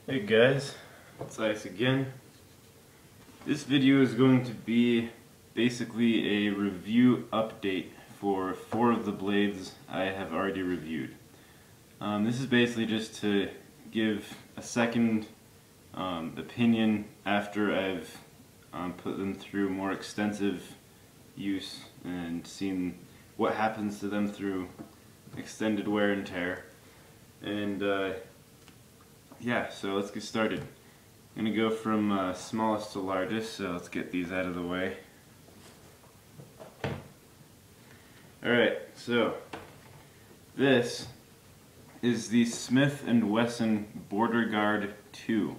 Hey guys, it's Ice again. This video is going to be basically a review update for 4 of the blades I have already reviewed. This is basically just to give a second opinion after I've put them through more extensive use and seen what happens to them through extended wear and tear. And yeah, so let's get started. I'm going to go from smallest to largest, so let's get these out of the way. Alright, so this is the Smith & Wesson Border Guard 2.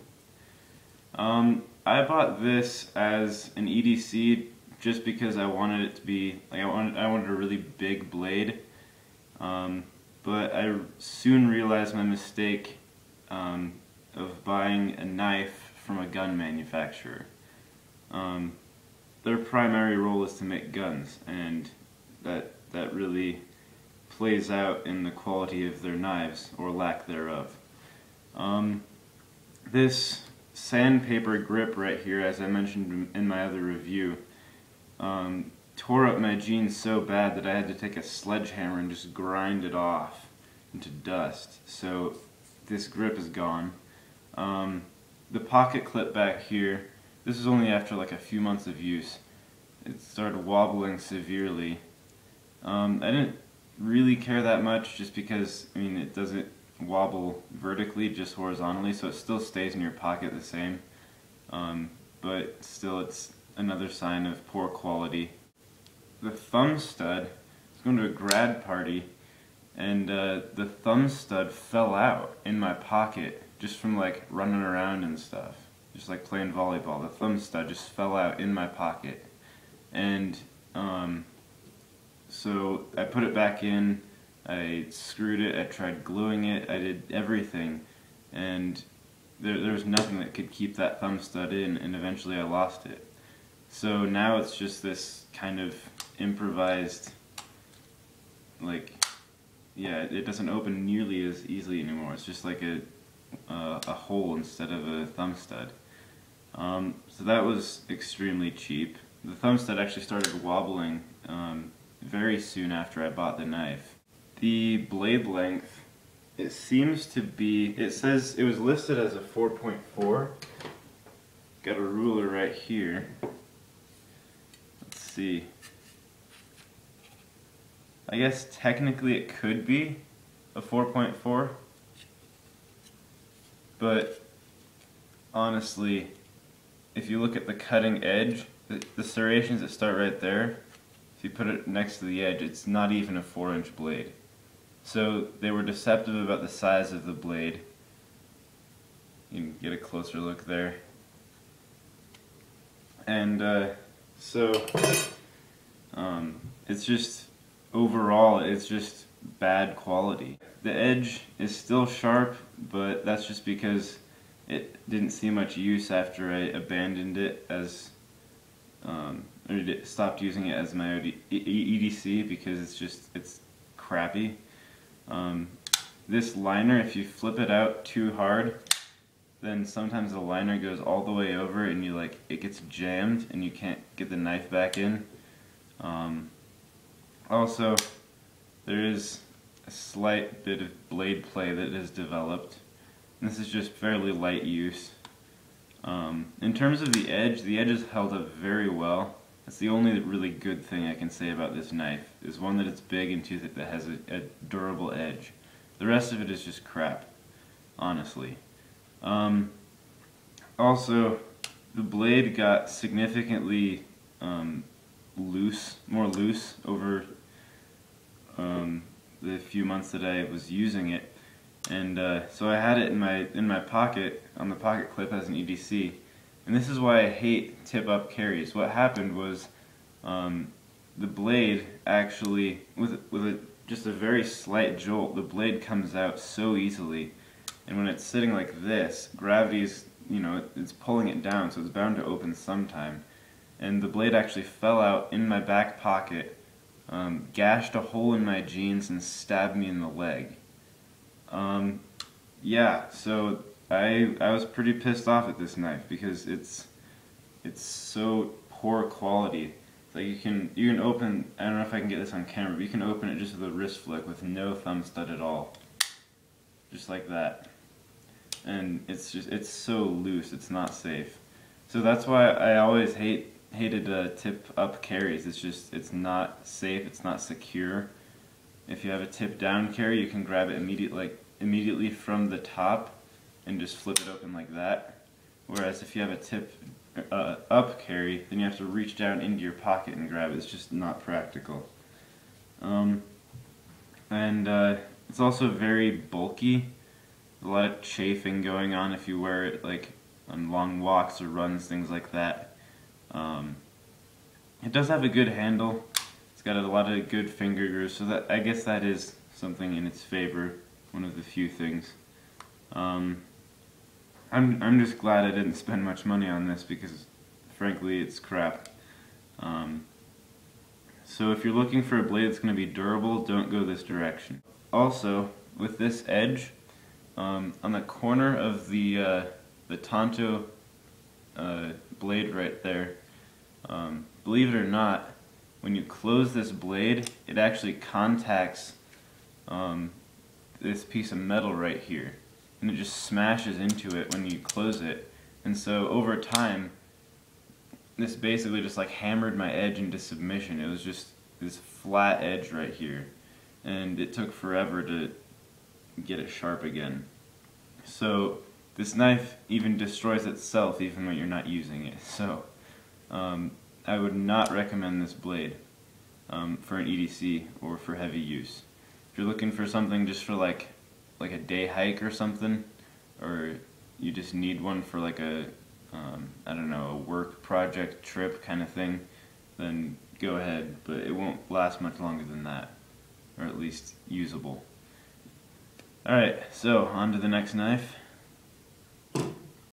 I bought this as an EDC just because I wanted it to be, like, I wanted a really big blade, but I soon realized my mistake of buying a knife from a gun manufacturer. Their primary role is to make guns, and that really plays out in the quality of their knives, or lack thereof. This sandpaper grip right here, as I mentioned in my other review, tore up my jeans so bad that I had to take a sledgehammer and just grind it off into dust. So this grip is gone. The pocket clip back here, this is only after like a few months of use. It started wobbling severely. I didn't really care that much just because, I mean, it doesn't wobble vertically, just horizontally, so it still stays in your pocket the same. But still, it's another sign of poor quality. The thumb stud, I was going to a grad party, and the thumb stud fell out in my pocket just from like running around and stuff, just like playing volleyball. The thumb stud just fell out in my pocket, and so I put it back in, I screwed it, I tried gluing it, I did everything, and there was nothing that could keep that thumb stud in, and eventually I lost it. So now it's just this kind of improvised, like, yeah, it doesn't open nearly as easily anymore. It's just like a hole instead of a thumb stud. So that was extremely cheap. The thumb stud actually started wobbling very soon after I bought the knife. The blade length, it seems to be, it says it was listed as a 4.4. Got a ruler right here. Let's see. I guess technically it could be a 4.4, but honestly, if you look at the cutting edge, the serrations that start right there, if you put it next to the edge, it's not even a 4-inch blade. So they were deceptive about the size of the blade. You can get a closer look there. And it's just, overall, it's just bad quality. The edge is still sharp, but that's just because it didn't see much use after I abandoned it as, or stopped using it as my EDC because it's crappy. This liner, if you flip it out too hard, then sometimes the liner goes all the way over and it gets jammed and you can't get the knife back in. Also, there is a slight bit of blade play that has developed. This is just fairly light use. In terms of the edge is held up very well. That's the only really good thing I can say about this knife, is one, that it's big, and two, that has a durable edge. The rest of it is just crap, honestly. Also, the blade got significantly more loose over the few months that I was using it, and so I had it in my pocket, on the pocket clip as an EDC. And this is why I hate tip-up carries. What happened was the blade actually, with just a very slight jolt, the blade comes out so easily. And when it's sitting like this, gravity's, it's pulling it down, so it's bound to open sometime. And the blade actually fell out in my back pocket, gashed a hole in my jeans, and stabbed me in the leg. Yeah, so I was pretty pissed off at this knife because it's so poor quality. It's like you can open, I don't know if I can get this on camera, but you can open it just with a wrist flick with no thumb stud at all. Just like that. And it's so loose, it's not safe. So that's why I always hated tip up carries. It's not safe, it's not secure. If you have a tip down carry, you can grab it immediately from the top and just flip it open like that. Whereas if you have a tip up carry, then you have to reach down into your pocket and grab it. It's just not practical. It's also very bulky. A lot of chafing going on if you wear it like on long walks or runs, things like that. It does have a good handle. It's got a lot of good finger grooves, so that I guess that is something in its favor. One of the few things. I'm just glad I didn't spend much money on this because, frankly, it's crap. So if you're looking for a blade that's going to be durable, don't go this direction. Also, with this edge, on the corner of the Tonto blade right there, believe it or not, when you close this blade, it actually contacts this piece of metal right here, and it just smashes into it when you close it. And so over time, this basically just like hammered my edge into submission. It was just this flat edge right here, and it took forever to get it sharp again. So this knife even destroys itself even when you're not using it. So I would not recommend this blade for an EDC or for heavy use. If you're looking for something just for like a day hike or something, or you just need one for like a I don't know, a work project trip kind of thing, then go ahead, but it won't last much longer than that, or at least usable. Alright, so on to the next knife.